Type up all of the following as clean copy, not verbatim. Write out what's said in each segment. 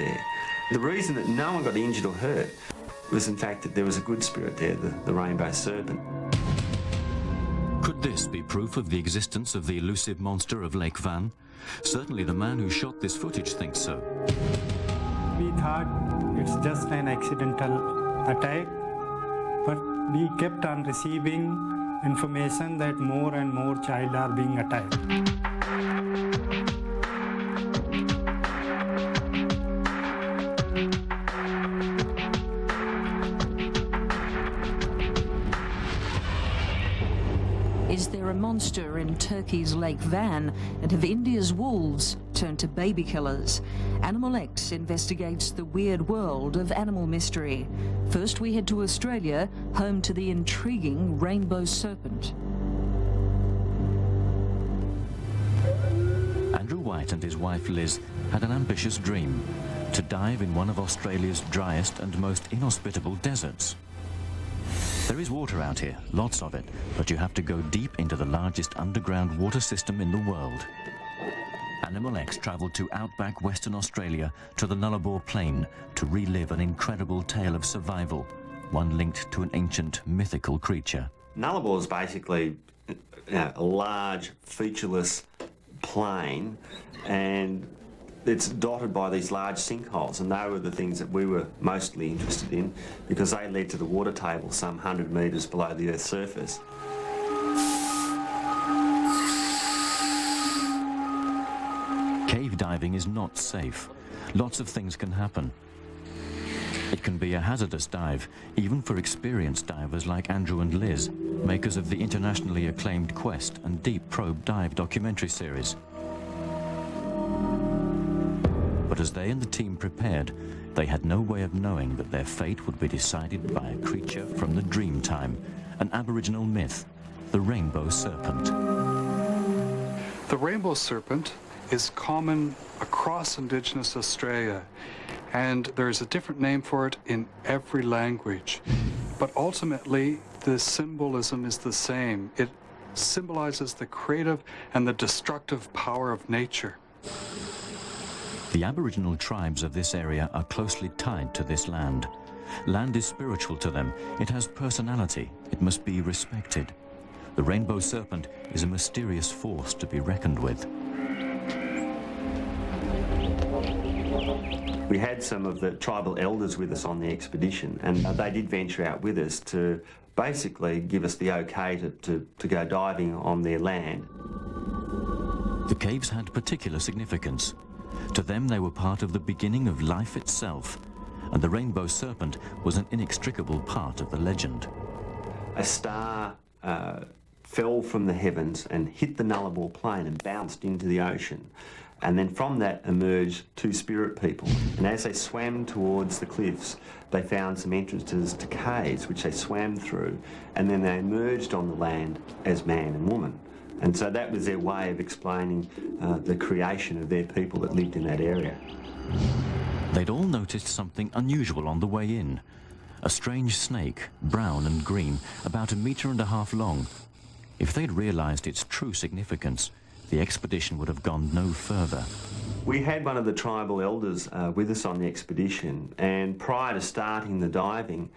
there. The reason that no one got injured or hurt was in fact that there was a good spirit there, the rainbow serpent. Could this be proof of the existence of the elusive monster of Lake Van? Certainly the man who shot this footage thinks so. We thought it's just an accidental attack, but we kept on receiving information that more and more children are being attacked. Is there a monster in Turkey's Lake Van, and have India's wolves turned to baby killers? Animal X investigates the weird world of animal mystery. First we head to Australia, home to the intriguing rainbow serpent. Andrew White and his wife Liz had an ambitious dream: to dive in one of Australia's driest and most inhospitable deserts. There is water out here, lots of it, but you have to go deep into the largest underground water system in the world. Animal X travelled to outback Western Australia to the Nullarbor Plain to relive an incredible tale of survival, one linked to an ancient mythical creature. Nullarbor is basically a large, featureless plain, and it's dotted by these large sinkholes, and they were the things that we were mostly interested in because they led to the water table some 100 metres below the Earth's surface. Cave diving is not safe. Lots of things can happen. It can be a hazardous dive, even for experienced divers like Andrew and Liz, makers of the internationally acclaimed Quest and Deep Probe dive documentary series. But as they and the team prepared, they had no way of knowing that their fate would be decided by a creature from the Dreamtime, an Aboriginal myth, the rainbow serpent. The rainbow serpent is common across Indigenous Australia, and there's a different name for it in every language. But ultimately, the symbolism is the same. It symbolizes the creative and the destructive power of nature. The Aboriginal tribes of this area are closely tied to this land. Land is spiritual to them. It has personality. It must be respected. The rainbow serpent is a mysterious force to be reckoned with. We had some of the tribal elders with us on the expedition, and they did venture out with us to basically give us the okay to go diving on their land. The caves had particular significance. To them, they were part of the beginning of life itself, and the rainbow serpent was an inextricable part of the legend. A star fell from the heavens and hit the Nullarbor Plain and bounced into the ocean. And then from that emerged two spirit people. And as they swam towards the cliffs, they found some entrances to caves, which they swam through, and then they emerged on the land as man and woman. And so that was their way of explaining the creation of their people that lived in that area. They'd all noticed something unusual on the way in. A strange snake, brown and green, about 1.5 meters long. If they'd realised its true significance, the expedition would have gone no further. We had one of the tribal elders with us on the expedition, and prior to starting the diving,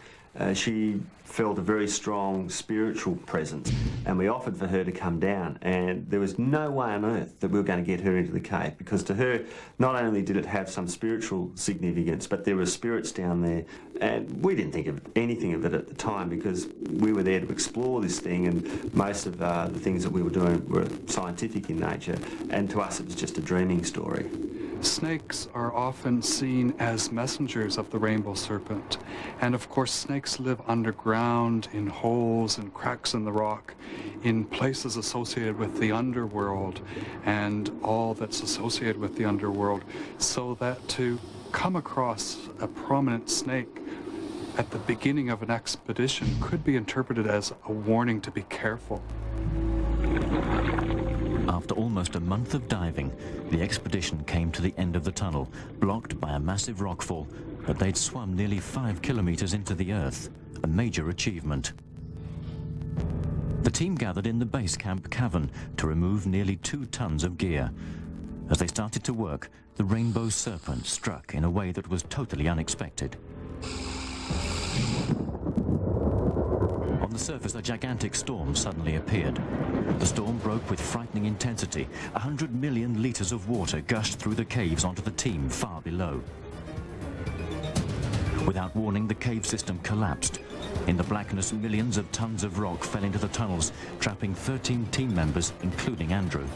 she felt a very strong spiritual presence, and we offered for her to come down, and there was no way on earth that we were going to get her into the cave, because to her, not only did it have some spiritual significance, but there were spirits down there, and we didn't think of anything of it at the time because we were there to explore this thing, and most of the things that we were doing were scientific in nature, and to us it was just a dreaming story. Snakes are often seen as messengers of the rainbow serpent. And of course, snakes live underground, in holes and cracks in the rock, in places associated with the underworld and all that's associated with the underworld. So that to come across a prominent snake at the beginning of an expedition could be interpreted as a warning to be careful. After almost a month of diving, the expedition came to the end of the tunnel, blocked by a massive rockfall, but they'd swum nearly 5 kilometers into the earth, a major achievement. The team gathered in the base camp cavern to remove nearly 2 tons of gear. As they started to work, the rainbow serpent struck in a way that was totally unexpected. On the surface, a gigantic storm suddenly appeared. The storm broke with frightening intensity. 100 million litres of water gushed through the caves onto the team far below. Without warning, the cave system collapsed. In the blackness, millions of tons of rock fell into the tunnels, trapping 13 team members, including Andrew.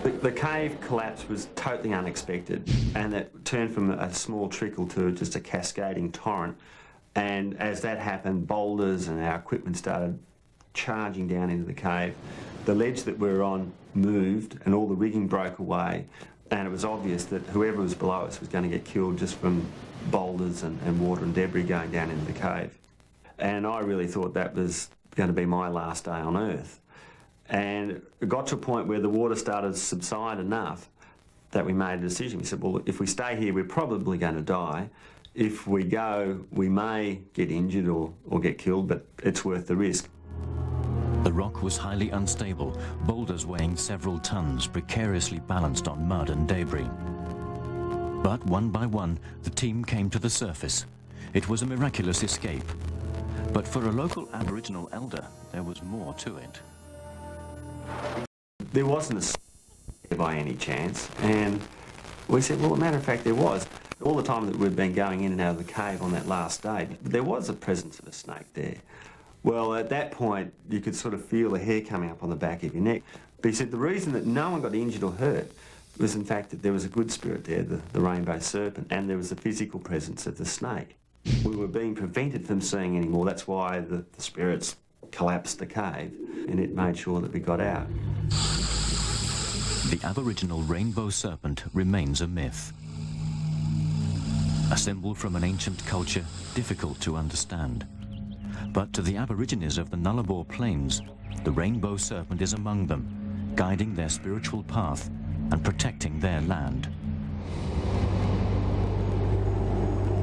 The cave collapse was totally unexpected, and it turned from a small trickle to just a cascading torrent. And as that happened, boulders and our equipment started charging down into the cave. The ledge that we were on moved, and all the rigging broke away, and it was obvious that whoever was below us was going to get killed just from boulders and water and debris going down into the cave. And I really thought that was going to be my last day on Earth. And it got to a point where the water started to subside enough that we made a decision. We said, well, if we stay here, we're probably going to die. If we go, we may get injured or get killed, but it's worth the risk. The rock was highly unstable, boulders weighing several tons, precariously balanced on mud and debris. But one by one, the team came to the surface. It was a miraculous escape. But for a local Aboriginal elder, there was more to it. There wasn't a by any chance, and we said, well, as a matter of fact, there was. All the time that we'd been going in and out of the cave on that last day, there was a presence of a snake there. Well, at that point, you could sort of feel the hair coming up on the back of your neck. But he said the reason that no one got injured or hurt was, in fact, that there was a good spirit there, the rainbow serpent, and there was the physical presence of the snake. We were being prevented from seeing any more. That's why the spirits collapsed the cave, and it made sure that we got out. The Aboriginal rainbow serpent remains a myth. A symbol from an ancient culture difficult to understand. But to the Aborigines of the Nullarbor Plains, the rainbow serpent is among them, guiding their spiritual path and protecting their land.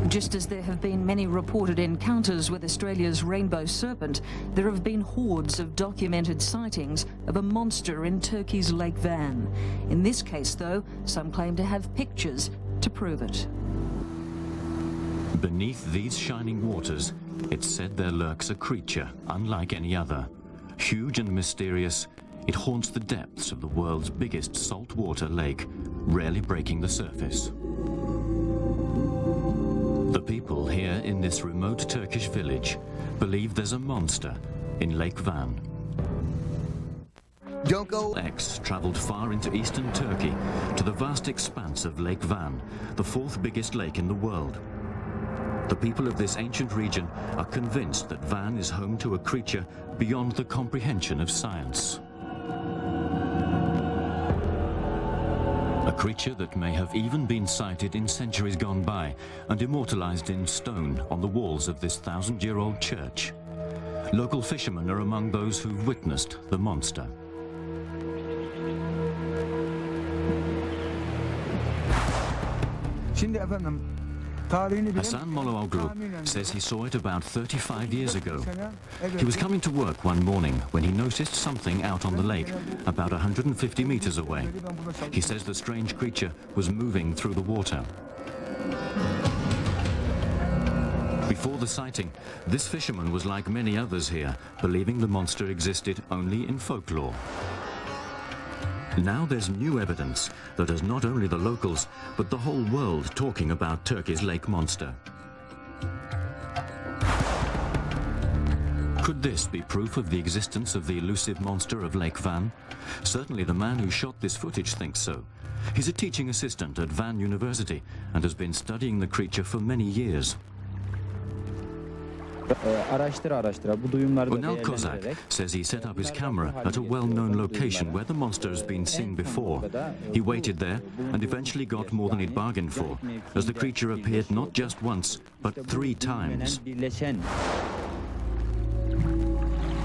Just as there have been many reported encounters with Australia's rainbow serpent, there have been hordes of documented sightings of a monster in Turkey's Lake Van. In this case, though, some claim to have pictures to prove it. Beneath these shining waters, it's said there lurks a creature unlike any other. Huge and mysterious, it haunts the depths of the world's biggest saltwater lake, rarely breaking the surface. The people here in this remote Turkish village believe there's a monster in Lake Van. X travelled far into eastern Turkey to the vast expanse of Lake Van, the fourth biggest lake in the world. The people of this ancient region are convinced that Van is home to a creature beyond the comprehension of science. A creature that may have even been sighted in centuries gone by and immortalized in stone on the walls of this 1,000-year-old church. Local fishermen are among those who've witnessed the monster. Hasan Moloaglu says he saw it about 35 years ago. He was coming to work one morning when he noticed something out on the lake, about 150 meters away. He says the strange creature was moving through the water. Before the sighting, this fisherman was like many others here, believing the monster existed only in folklore. Now there's new evidence that has not only the locals, but the whole world talking about Turkey's lake monster. Could this be proof of the existence of the elusive monster of Lake Van? Certainly the man who shot this footage thinks so. He's a teaching assistant at Van University and has been studying the creature for many years. Unal Kozak says he set up his camera at a well-known location where the monster has been seen before. He waited there and eventually got more than he'd bargained for, as the creature appeared not just once, but 3 times.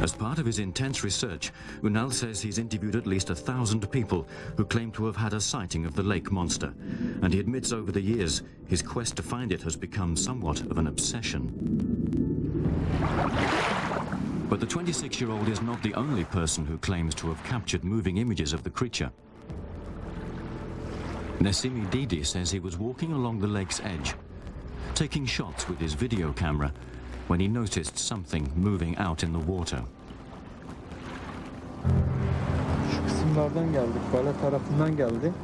As part of his intense research, Unal says he's interviewed at least 1,000 people who claim to have had a sighting of the lake monster, and he admits over the years his quest to find it has become somewhat of an obsession. But the 26-year-old is not the only person who claims to have captured moving images of the creature. Nesimi Didi says he was walking along the lake's edge, taking shots with his video camera, when he noticed something moving out in the water.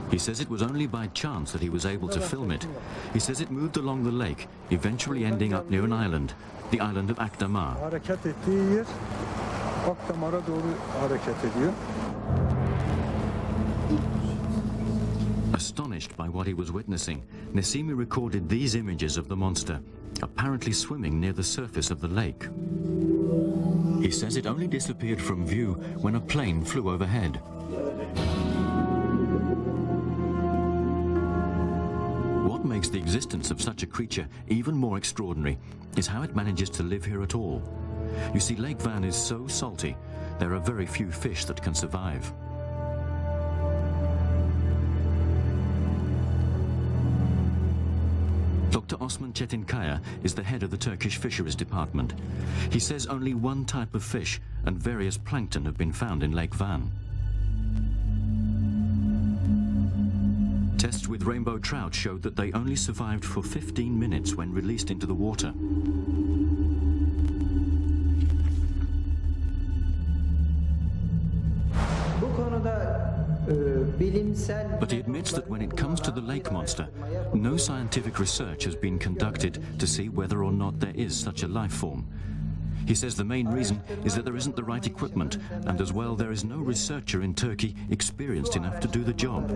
He says it was only by chance that he was able to film it. He says it moved along the lake, eventually ending up near an island, the island of Akdamar. Astonished by what he was witnessing, Nesimi recorded these images of the monster, apparently swimming near the surface of the lake. He says it only disappeared from view when a plane flew overhead. What makes the existence of such a creature even more extraordinary is how it manages to live here at all. You see, Lake Van is so salty, there are very few fish that can survive. Dr. Osman Çetinkaya is the head of the Turkish Fisheries Department. He says only one type of fish and various plankton have been found in Lake Van. Tests with rainbow trout showed that they only survived for 15 minutes when released into the water. But he admits that when it comes to the lake monster, no scientific research has been conducted to see whether or not there is such a life form. He says the main reason is that there isn't the right equipment, and as well there is no researcher in Turkey experienced enough to do the job.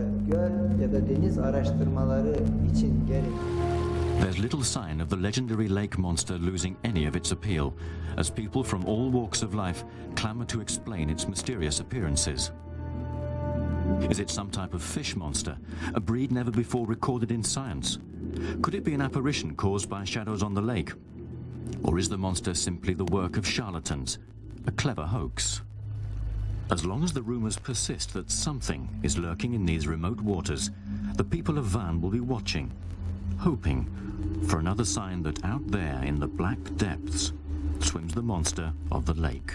There's little sign of the legendary lake monster losing any of its appeal, as people from all walks of life clamour to explain its mysterious appearances. Is it some type of fish monster, a breed never before recorded in science? Could it be an apparition caused by shadows on the lake? Or is the monster simply the work of charlatans, a clever hoax? As long as the rumours persist that something is lurking in these remote waters, the people of Van will be watching, hoping for another sign that out there in the black depths swims the monster of the lake.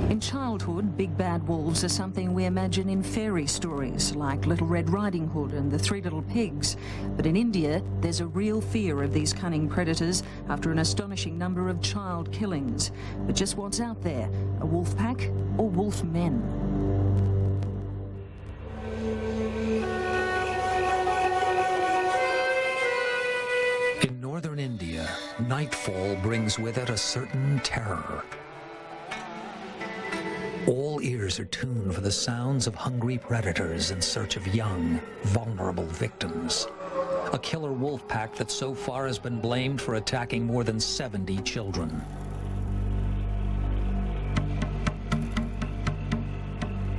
In childhood, big bad wolves are something we imagine in fairy stories, like Little Red Riding Hood and the Three Little Pigs. But in India, there's a real fear of these cunning predators after an astonishing number of child killings. But just what's out there? A wolf pack or wolf men? In northern India, nightfall brings with it a certain terror. All ears are tuned for the sounds of hungry predators in search of young, vulnerable victims. A killer wolf pack that so far has been blamed for attacking more than 70 children.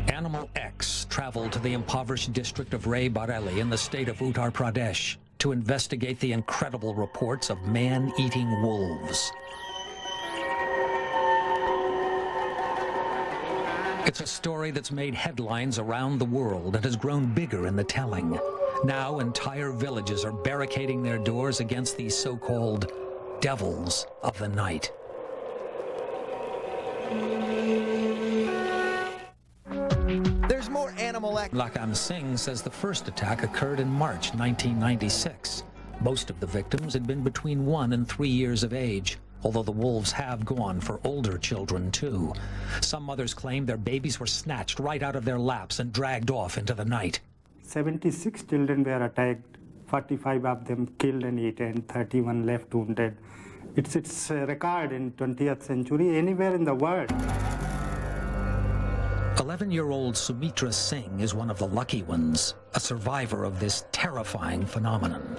Animal X traveled to the impoverished district of Ray Bareli in the state of Uttar Pradesh to investigate the incredible reports of man-eating wolves. It's a story that's made headlines around the world and has grown bigger in the telling. Now entire villages are barricading their doors against these so-called devils of the night. There's more animal Lakam Singh says the first attack occurred in March 1996. Most of the victims had been between 1 and 3 years of age, although the wolves have gone for older children too. Some mothers claim their babies were snatched right out of their laps and dragged off into the night. 76 children were attacked, 45 of them killed and eaten, 31 left wounded. It's a record in 20th century anywhere in the world. 11-year-old Sumitra Singh is one of the lucky ones, a survivor of this terrifying phenomenon.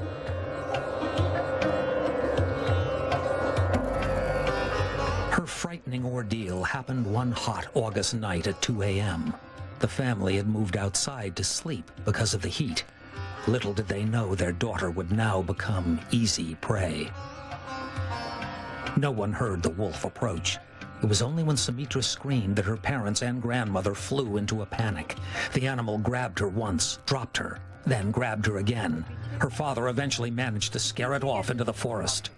Her frightening ordeal happened one hot August night at 2 a.m. The family had moved outside to sleep because of the heat. Little did they know their daughter would now become easy prey. No one heard the wolf approach. It was only when Sumitra screamed that her parents and grandmother flew into a panic. The animal grabbed her once, dropped her, then grabbed her again. Her father eventually managed to scare it off into the forest.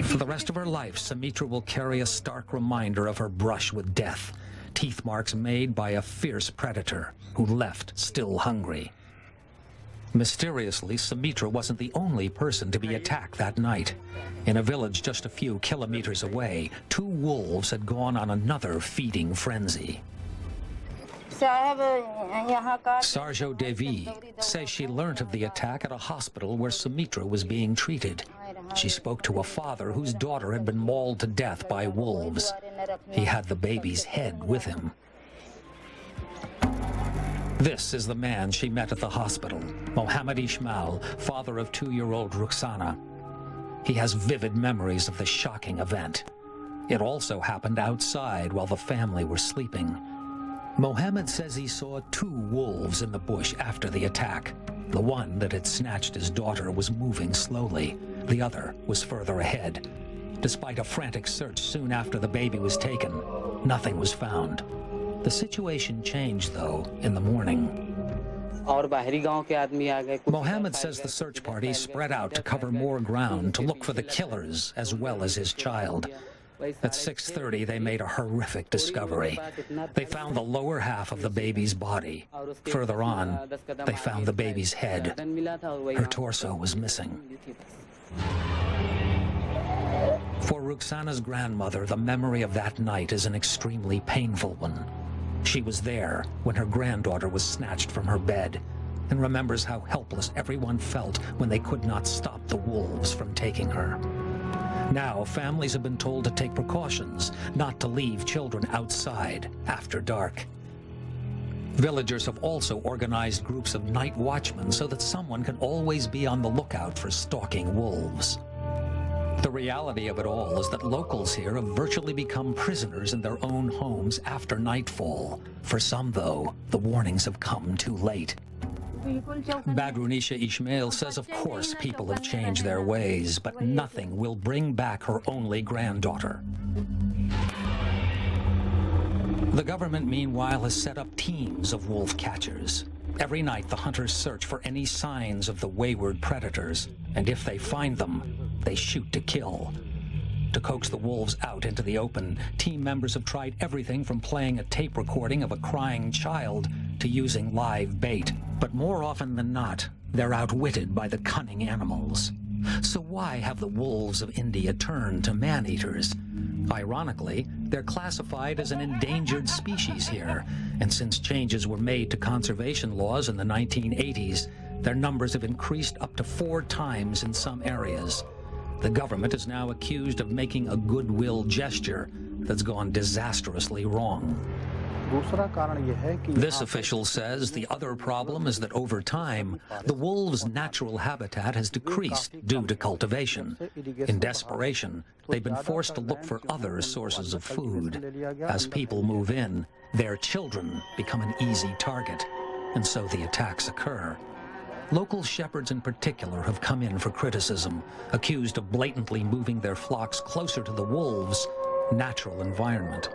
For the rest of her life, Sumitra will carry a stark reminder of her brush with death, teeth marks made by a fierce predator who left still hungry. Mysteriously, Sumitra wasn't the only person to be attacked that night. In a village just a few kilometers away, 2 wolves had gone on another feeding frenzy. Sarjo Devi says she learnt of the attack at a hospital where Sumitra was being treated. She spoke to a father whose daughter had been mauled to death by wolves. He had the baby's head with him. This is the man she met at the hospital, Mohammed Ismail, father of 2-year-old Ruxana. He has vivid memories of the shocking event. It also happened outside while the family were sleeping. Mohammed says he saw 2 wolves in the bush after the attack. The one that had snatched his daughter was moving slowly. The other was further ahead. Despite a frantic search soon after the baby was taken, nothing was found. The situation changed, though, in the morning. Mohammed says the search party spread out to cover more ground to look for the killers as well as his child. At 6:30, they made a horrific discovery. They found the lower half of the baby's body. Further on, they found the baby's head. Her torso was missing. For Ruxana's grandmother, the memory of that night is an extremely painful one. She was there when her granddaughter was snatched from her bed and remembers how helpless everyone felt when they could not stop the wolves from taking her. Now, families have been told to take precautions, not to leave children outside after dark. Villagers have also organized groups of night watchmen so that someone can always be on the lookout for stalking wolves. The reality of it all is that locals here have virtually become prisoners in their own homes after nightfall. For some, though, the warnings have come too late. Badrunisha Ismail says of course people have changed their ways, but nothing will bring back her only granddaughter. The government, meanwhile, has set up teams of wolf catchers. Every night, the hunters search for any signs of the wayward predators, and if they find them, they shoot to kill. To coax the wolves out into the open, team members have tried everything from playing a tape recording of a crying child to using live bait. But more often than not, they're outwitted by the cunning animals. So why have the wolves of India turned to man-eaters? Ironically, they're classified as an endangered species here, and since changes were made to conservation laws in the 1980s, their numbers have increased up to 4 times in some areas. The government is now accused of making a goodwill gesture that's gone disastrously wrong. This official says the other problem is that over time, the wolves' natural habitat has decreased due to cultivation. In desperation, they've been forced to look for other sources of food. As people move in, their children become an easy target, and so the attacks occur. Local shepherds in particular have come in for criticism, accused of blatantly moving their flocks closer to the wolves' natural environment.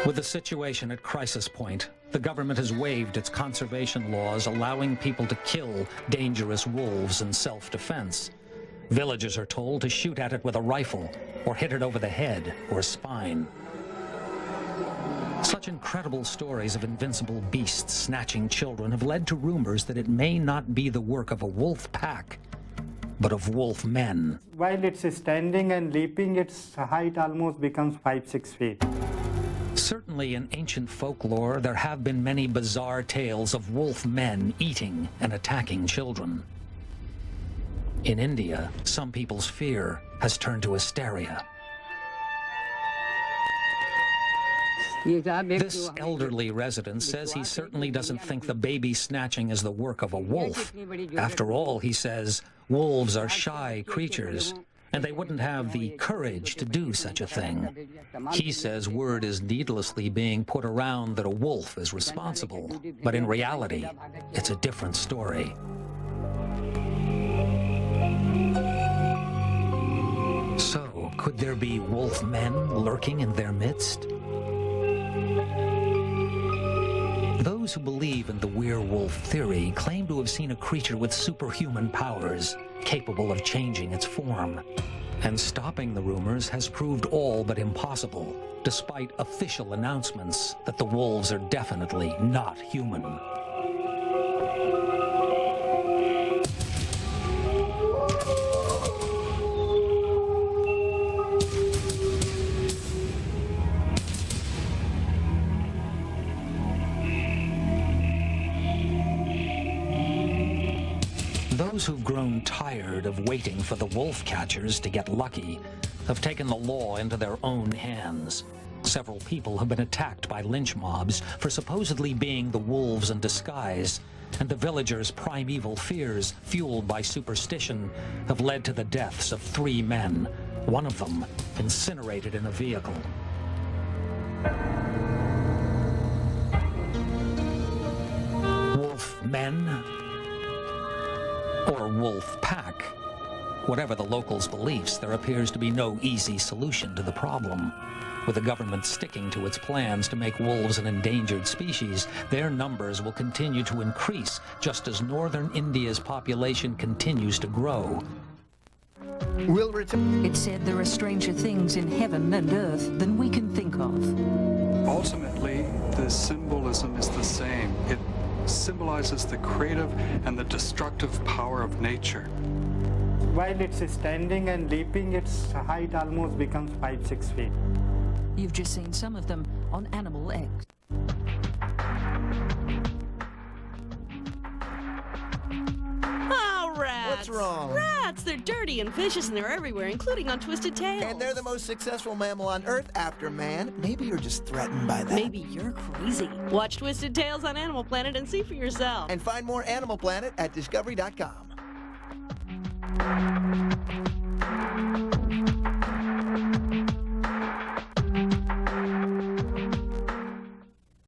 With the situation at crisis point, the government has waived its conservation laws allowing people to kill dangerous wolves in self-defense. Villagers are told to shoot at it with a rifle or hit it over the head or spine. Such incredible stories of invincible beasts snatching children have led to rumors that it may not be the work of a wolf pack, but of wolf men. While it's standing and leaping, its height almost becomes 5-6 feet. Certainly in ancient folklore, there have been many bizarre tales of wolf men eating and attacking children. In India, some people's fear has turned to hysteria. This elderly resident says he certainly doesn't think the baby snatching is the work of a wolf. After all, he says, wolves are shy creatures, and they wouldn't have the courage to do such a thing. He says word is needlessly being put around that a wolf is responsible, but in reality, it's a different story. So, could there be wolf men lurking in their midst? Those who believe in the werewolf theory claim to have seen a creature with superhuman powers, capable of changing its form. And stopping the rumors has proved all but impossible, despite official announcements that the wolves are definitely not human. Those who've grown tired of waiting for the wolf catchers to get lucky have taken the law into their own hands. Several people have been attacked by lynch mobs for supposedly being the wolves in disguise, and the villagers' primeval fears, fueled by superstition, have led to the deaths of 3 men, one of them incinerated in a vehicle. Wolf men? Or wolf pack? Whatever the locals' beliefs, there appears to be no easy solution to the problem. With the government sticking to its plans to make wolves an endangered species, their numbers will continue to increase just as northern India's population continues to grow. We'll return. It's said there are stranger things in heaven and earth than we can think of. Ultimately, the symbolism is the same. It symbolizes the creative and the destructive power of nature. While it's standing and leaping, its height almost becomes 5-6 feet. You've just seen some of them on Animal X. Oh, rats! What's wrong? Rats! They're dirty and vicious and they're everywhere, including on Twisted Tales. And they're the most successful mammal on Earth after man. Maybe you're just threatened by that. Maybe you're crazy. Watch Twisted Tales on Animal Planet and see for yourself. And find more Animal Planet at discovery.com.